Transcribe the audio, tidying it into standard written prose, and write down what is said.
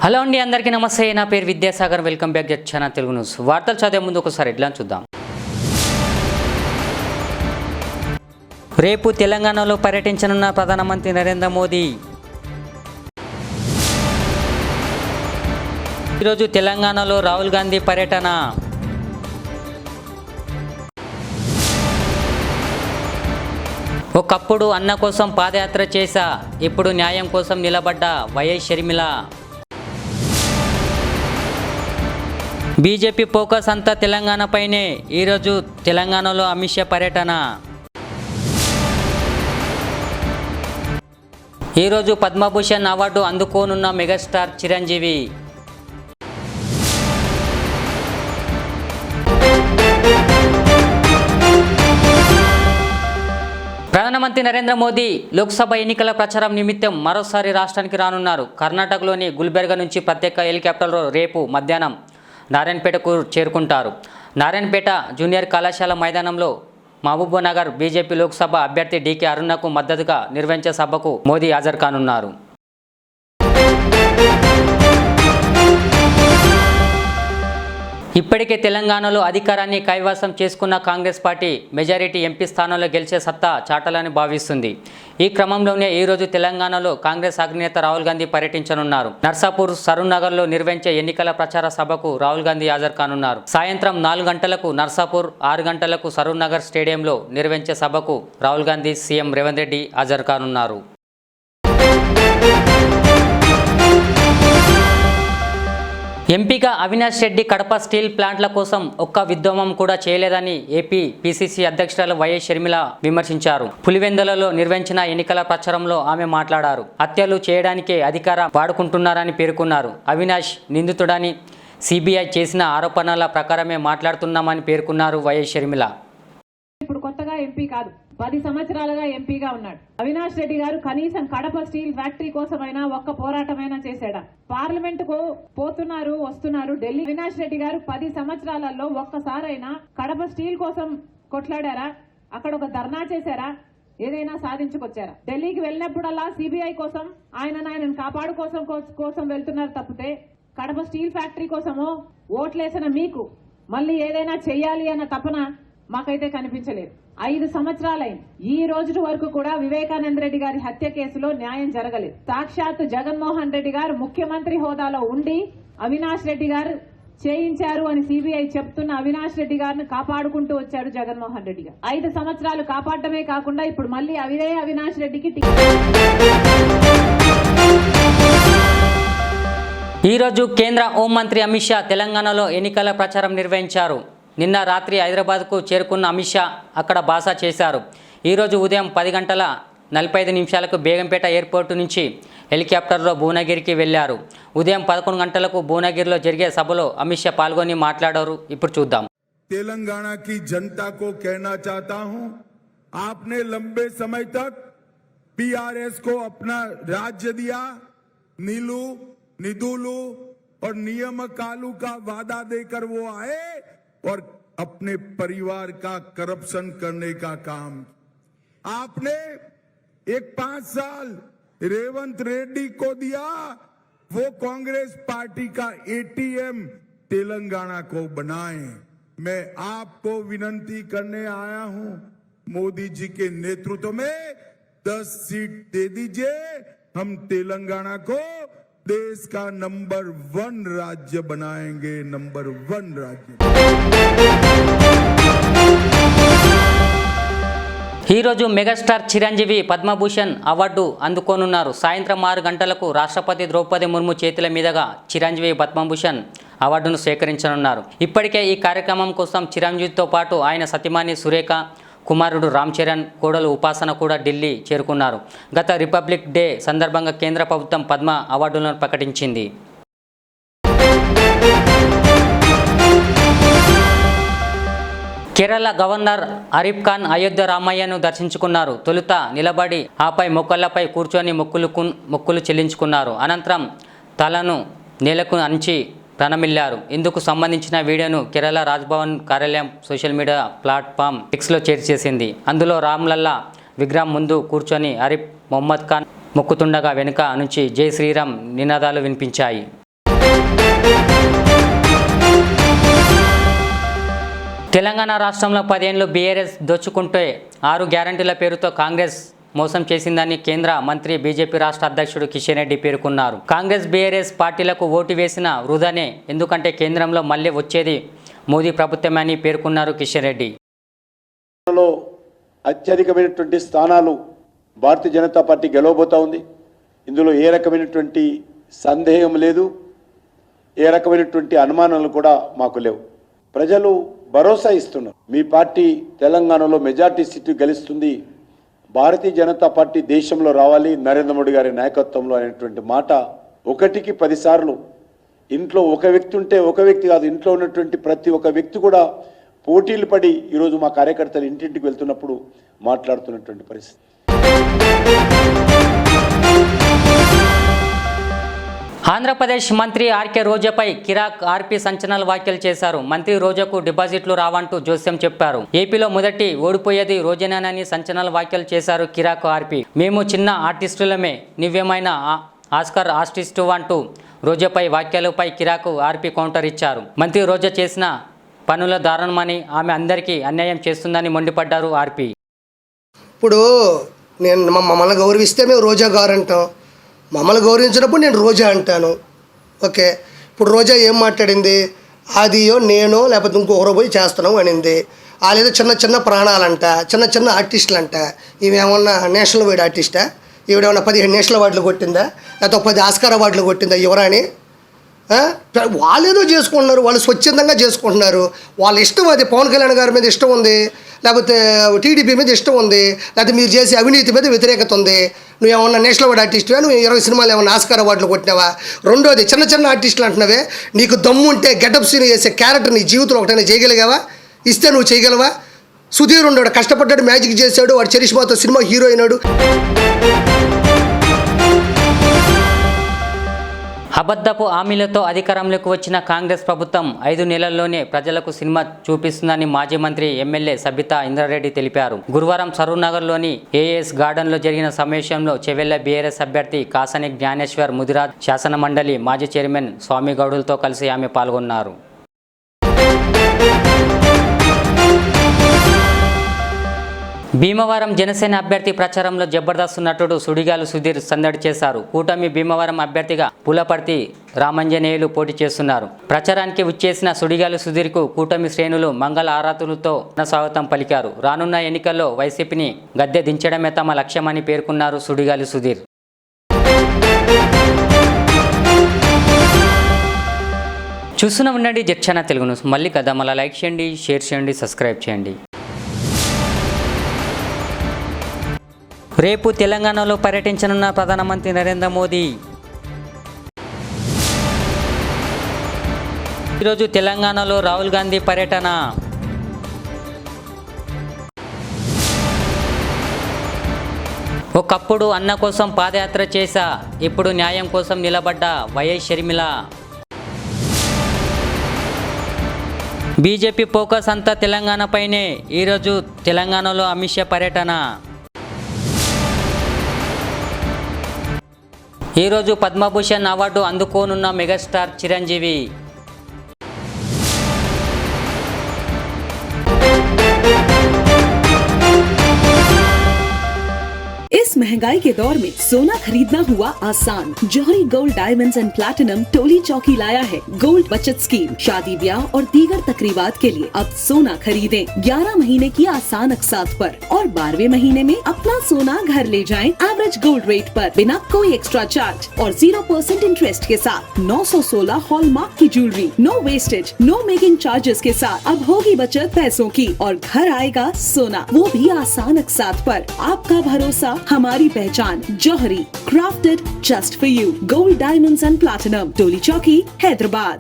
Hello అండి, అందరికీ నమస్తే. నా పేరు Vidyasagar. Welcome back jet channel Telugu news. వార్తలు చదివే ముందు ఒకసారి హెడ్లైన్ చూద్దాం. రేపు తెలంగాణలో పర్యటించనున్న ప్రధానమంత్రి నరేంద్ర మోదీ. ఈరోజు తెలంగాణలో రాహుల్ గాంధీ పర్యటన. ఒకప్పుడు అన్న కోసం పాదయాత్ర చేశా, ఇప్పుడు న్యాయం కోసం నిలబడ్డ వైఎస్ షర్మిల. బీజేపీ ఫోకస్ అంతా తెలంగాణపైనే. ఈరోజు తెలంగాణలో అమిత్ షా పర్యటన. ఈరోజు పద్మభూషణ్ అవార్డు అందుకోనున్న మెగాస్టార్ చిరంజీవి. ప్రధానమంత్రి నరేంద్ర మోదీ లోక్సభ ఎన్నికల ప్రచారం నిమిత్తం మరోసారి రాష్ట్రానికి రానున్నారు. కర్ణాటకలోని గుల్బెర్గా నుంచి ప్రత్యేక హెలికాప్టర్లో రేపు మధ్యాహ్నం నారాయణపేటకు చేరుకుంటారు. నారాయణపేట జూనియర్ కళాశాల మైదానంలో మహబూబ్నగర్ బీజేపీ లోక్సభ అభ్యర్థి డీకే అరుణకు మద్దతుగా నిర్వహించే సభకు మోదీ హాజరు కానున్నారు. ఇప్పటికే తెలంగాణలో అధికారాన్ని కైవసం చేసుకున్న కాంగ్రెస్ పార్టీ మెజారిటీ ఎంపీ స్థానంలో గెలిచే సత్తా చాటాలని భావిస్తుంది. ఈ క్రమంలోనే ఈరోజు తెలంగాణలో కాంగ్రెస్ అగ్రనేత రాహుల్ గాంధీ పర్యటించనున్నారు. నర్సాపూర్, సరూర్ నగర్లో నిర్వహించే ఎన్నికల ప్రచార సభకు రాహుల్ గాంధీ హాజరు కానున్నారు. సాయంత్రం 4 గంటలకు నర్సాపూర్, 6 గంటలకు సరూర్ నగర్ స్టేడియంలో నిర్వహించే సభకు రాహుల్ గాంధీ, సీఎం రేవంత్ రెడ్డి హాజరు కానున్నారు. ఎంపీగా అవినాష్ రెడ్డి కడప స్టీల్ ప్లాంట్ల కోసం ఒక్క విద్యమం కూడా చేయలేదని ఏపీ పీసీసీ అధ్యక్షురాలు వైఎస్ షర్మిల విమర్శించారు. పులివెందులలో నిర్వహించిన ఎన్నికల ప్రచారంలో ఆమె మాట్లాడారు. హత్యలు చేయడానికే అధికారం వాడుకుంటున్నారని పేర్కొన్నారు. అవినాష్ నిందితుడని సిబిఐ చేసిన ఆరోపణల ప్రకారమే మాట్లాడుతున్నామని పేర్కొన్నారు వైఎస్ షర్మిల. ఇప్పుడు కొత్తగా ఎంపీ కాదు, 10 సంవత్సరాలుగా ఎంపీగా ఉన్నాడు. అవినాష్ రెడ్డి గారు కనీసం కడప స్టీల్ ఫ్యాక్టరీ కోసమైనా ఒక్క పోరాటమైనా చేశాడా? పార్లమెంట్ కు పోతున్నారు, వస్తున్నారు. ఢిల్లీ అవినాష్ రెడ్డి గారు 10 సంవత్సరాలలో ఒక్కసారైనా కడప స్టీల్ కోసం కొట్లాడారా? అక్కడ ఒక ధర్నా చేశారా? ఏదైనా సాధించుకొచ్చారా? ఢిల్లీకి వెళ్ళినప్పుడల్లా సిబిఐ కోసం ఆయనను కాపాడు కోసం వెళ్తున్నారు తప్పితే కడప స్టీల్ ఫ్యాక్టరీ కోసమో ఓట్లేసిన మీకు మళ్ళీ ఏదైనా చెయ్యాలి అన్న తపన మాకైతే కనిపించలేదు. 5 సంవత్సరాలైంది. ఈ రోజు వరకు కూడా వివేకానంద రెడ్డి గారి హత్య కేసులో న్యాయం జరగలేదు. సాక్షాత్ జగన్మోహన్ రెడ్డి గారు ముఖ్యమంత్రి హోదాలో ఉండి అవినాష్ రెడ్డి గారు చేయించారు అని సిబిఐ చెప్తున్న అవినాష్ రెడ్డి గారిని కాపాడుకుంటూ వచ్చాడు జగన్మోహన్ రెడ్డి గారు. 5 సంవత్సరాలు కాపాడటమే కాకుండా ఇప్పుడు మళ్ళీ అవినాష్ రెడ్డికి ఈరోజు కేంద్ర హోంమంత్రి అమిత్ షా తెలంగాణలో ఎన్నికల ప్రచారం నిర్వహించారు. నిన్న రాత్రి హైదరాబాద్కు చేరుకున్న అమిత్ షా అక్కడ బాసా చేశారు. ఈరోజు ఉదయం 10:45 బేగంపేట ఎయిర్పోర్టు నుంచి హెలికాప్టర్లో భువనగిరికి వెళ్లారు. ఉదయం 11 గంటలకు భువనగిరిలో జరిగే సభలో అమిత్ షా పాల్గొని మాట్లాడారు. ఇప్పుడు చూద్దాం. తెలంగాణ की जनता को कहना चाहता हूं, आपने लंबे समय तक पीआरएस को अपना राज्य दिया, नीलू, निदुलू और नियम कालू का वादा देकर वो आए और अपने परिवार का करप्शन करने का काम आपने 5 साल रेवंत रेड्डी को दिया. वो कांग्रेस पार्टी का एटीएम तेलंगाना को बनाए. मैं आपको विनती करने आया हूं, मोदी जी के नेतृत्व में 10 सीट दे दीजिए. हम तेलंगाना को देश का नंबर 1 राज्य बनाएंगे. नंबर 1 राज्य. ఈరోజు మెగాస్టార్ చిరంజీవి పద్మభూషణ్ అవార్డు అందుకోనున్నారు. సాయంత్రం 6 గంటలకు రాష్ట్రపతి ద్రౌపది ముర్ము చేతుల మీదుగా చిరంజీవి పద్మభూషణ్ అవార్డును స్వీకరించనున్నారు. ఇప్పటికే ఈ కార్యక్రమం కోసం చిరంజీవితో పాటు ఆయన సతీమణి సురేఖ, కుమారుడు రామ్ చరణ్, కోడలు ఉపాసన కూడా ఢిల్లీ చేరుకున్నారు. గత రిపబ్లిక్ డే సందర్భంగా కేంద్ర ప్రభుత్వం పద్మ అవార్డులను ప్రకటించింది. కేరళ గవర్నర్ అరీఫ్ ఖాన్ అయోధ్య రామయ్యను దర్శించుకున్నారు. తొలుత నిలబడి ఆపై మొక్కలపై కూర్చొని మొక్కులు చెల్లించుకున్నారు. అనంతరం తలను నేలకు అంచి ప్రణమిల్లారు. ఇందుకు సంబంధించిన వీడియోను కేరళ రాజ్భవన్ కార్యాలయం సోషల్ మీడియా ప్లాట్ఫామ్ Xలో షేర్ చేసింది. అందులో రామ్లల్లా విగ్రహం ముందు కూర్చొని అరీఫ్ మొహమ్మద్ ఖాన్ మొక్కుతుండగా వెనుక నుంచి జై శ్రీరామ్ నినాదాలు వినిపించాయి. తెలంగాణ రాష్ట్రంలో 10 ఏళ్లు బీఆర్ఎస్ దోచుకుంటే 6 గ్యారంటీల పేరుతో కాంగ్రెస్ మోసం చేసిందని కేంద్ర మంత్రి బీజేపీ రాష్ట్ర అధ్యక్షుడు కిషన్ రెడ్డి పేర్కొన్నారు. కాంగ్రెస్ బీఆర్ఎస్ పార్టీలకు ఓటు వేసిన వృధానే, ఎందుకంటే కేంద్రంలో మళ్ళీ వచ్చేది మోదీ ప్రభుత్వమని పేర్కొన్నారు కిషన్ రెడ్డి. అత్యధికమైనటువంటి స్థానాలు భారతీయ జనతా పార్టీ గెలవబోతా ఉంది. ఇందులో ఏ రకమైనటువంటి సందేహం లేదు, ఏ రకమైనటువంటి అనుమానాలు కూడా మాకు లేవు. ప్రజలు భరోసా ఇస్తున్నారు. మీ పార్టీ తెలంగాణలో మెజార్టీ సీటు గెలుస్తుంది, భారతీయ జనతా పార్టీ దేశంలో రావాలి, నరేంద్ర మోడీ గారి నాయకత్వంలో అనేటువంటి మాట 1కి 10 సార్లు. ఇంట్లో ఒక వ్యక్తి ఉంటే ఒక వ్యక్తి కాదు, ఇంట్లో ఉన్నటువంటి ప్రతి ఒక్క వ్యక్తి కూడా పోటీలు పడి ఈరోజు మా కార్యకర్తలు ఇంటింటికి వెళ్తున్నప్పుడు మాట్లాడుతున్నటువంటి పరిస్థితి. ఆంధ్రప్రదేశ్ మంత్రి ఆర్కే రోజాపై కిరాక్ ఆర్పీ సంచలన వ్యాఖ్యలు చేశారు. మంత్రి రోజాకు డిపాజిట్లు రావంటూ జోస్యం చెప్పారు. ఏపీలో మొదటి ఓడిపోయేది రోజేనని సంచలన వ్యాఖ్యలు చేశారు కిరాక్ ఆర్పీ. మేము చిన్న ఆర్టిస్టులమే, నువ్వేమైనా ఆస్కార్ ఆర్టిస్టు అంటూ రోజాపై వ్యాఖ్యలపై కిరాక్ ఆర్పీ కౌంటర్ ఇచ్చారు. మంత్రి రోజా చేసిన పనుల దారుణమని, ఆమె అందరికీ అన్యాయం చేస్తుందని మండిపడ్డారు ఆర్పీ. ఇప్పుడు నేను మమ్మల్ని గౌరవిస్తే మేము రోజా గారు అంటాం, మమ్మల్ని గౌరవించినప్పుడు నేను రోజా అంటాను. ఓకే, ఇప్పుడు రోజా ఏం మాట్లాడింది? ఆదియో నేనో లేకపోతే ఇంకొకరో పోయి చేస్తున్నాం అనింది. వాళ్ళేదో చిన్న చిన్న ప్రాణాలంట, చిన్న చిన్న ఆర్టిస్టులు అంట. ఇవేమన్నా నేషనల్ వైడ్ ఆర్టిస్టా? ఈవిడేమన్నా 15 నేషనల్ అవార్డులు కొట్టిందా, లేకపోతే 10 ఆస్కార్ అవార్డులు కొట్టిందా యువరాణి? వాళ్ళు ఏదో చేసుకుంటున్నారు, వాళ్ళు స్వచ్ఛందంగా చేసుకుంటున్నారు. వాళ్ళ ఇష్టం. అది పవన్ కళ్యాణ్ గారి మీద ఇష్టం ఉంది, లేకపోతే టీడీపీ మీద ఇష్టం ఉంది, లేకపోతే మీరు చేసే అవినీతి మీద వ్యతిరేకత ఉంది. నువ్వేమన్నా నేషనల్ అవార్డు ఆర్టిస్టువా? నువ్వు 20 సినిమాలు ఏమన్నా ఆస్కార్ అవార్డులు కొట్టినావా? రెండోది, చిన్న చిన్న ఆర్టిస్టులు అంటున్నావే, నీకు దమ్ము ఉంటే గెటప్ సీన్ చేసే క్యారెక్టర్ నీ జీవితంలో ఒకటైనా చేయగలిగావా? ఇస్తే నువ్వు చేయగలవా? సుధీర్ ఉన్నాడు, కష్టపడ్డాడు, మ్యాజిక్ చేశాడు, వాడు చరిష్మాతో సినిమా హీరో అయినాడు. అబద్ధపు హామీలతో అధికారంలోకి వచ్చిన కాంగ్రెస్ ప్రభుత్వం 5 నెలల్లోనే ప్రజలకు సినిమా చూపిస్తుందని మాజీ మంత్రి ఎమ్మెల్యే సబితా ఇంద్రారెడ్డి తెలిపారు. గురువారం సరూర్నగర్లోని ఏఎస్ గార్డెన్లో జరిగిన సమావేశంలో చెవెళ్ల బీఆర్ఎస్ అభ్యర్థి కాసని జ్ఞానేశ్వర్ ముదిరాజ్, శాసనమండలి మాజీ చైర్మన్ స్వామి గౌడులతో కలిసి ఆమె పాల్గొన్నారు. భీమవరం జనసేన అభ్యర్థి ప్రచారంలో జబర్దస్త్ నటుడు సుడిగాలు సుధీర్ సందడి చేశారు. కూటమి భీమవరం అభ్యర్థిగా పులపర్తి రామంజనేయులు పోటీ చేస్తున్నారు. ప్రచారానికి విచ్చేసిన సుడిగాలు సుధీర్కు కూటమి శ్రేణులు మంగళ ఆరాతులతో స్వాగతం పలికారు. రానున్న ఎన్నికల్లో వైసీపీని గద్దె దించడమే తమ లక్ష్యమని పేర్కొన్నారు సుడిగాలి సుధీర్. చూస్తూనే ఉండండి జక్షణ తెలుగు న్యూస్. మళ్ళీ కదా, మళ్ళీ లైక్ చేయండి, షేర్ చేయండి, సబ్స్క్రైబ్ చేయండి. రేపు తెలంగాణలో పర్యటించనున్న ప్రధానమంత్రి నరేంద్ర మోదీ. ఈరోజు తెలంగాణలో రాహుల్ గాంధీ పర్యటన. ఒకప్పుడు అన్న కోసం పాదయాత్ర చేశా, ఇప్పుడు న్యాయం కోసం నిలబడ్డ వైఎస్ షర్మిల. బీజేపీ ఫోకస్ అంతా తెలంగాణపైనే. ఈరోజు తెలంగాణలో అమిత్ షా పర్యటన. ఈరోజు పద్మభూషణ్ అవార్డు అందుకోనున్న మెగాస్టార్ చిరంజీవి. इस महंगाई के दौर में सोना खरीदना हुआ आसान। जौहरी gold diamonds and platinum Toli चौकी लाया है गोल्ड बचत स्कीम। शादी ब्याह और दीगर तकरीबात के लिए अब सोना खरीदें 11 महीने की आसान अकसात पर और 12वें महीने में अपना सोना घर ले जाएं एवरेज गोल्ड रेट पर बिना कोई एक्स्ट्रा चार्ज और 0% इंटरेस्ट के साथ 916 हॉलमार्क की jewellery, no wastage, no making charges के साथ अब होगी बचत पैसों की और घर आएगा सोना, वो भी आसान अकसात पर। आपका भरोसा हमारी पहचान। Jauhari, crafted just for you. Gold diamonds and platinum, Toli Chowki, Hyderabad.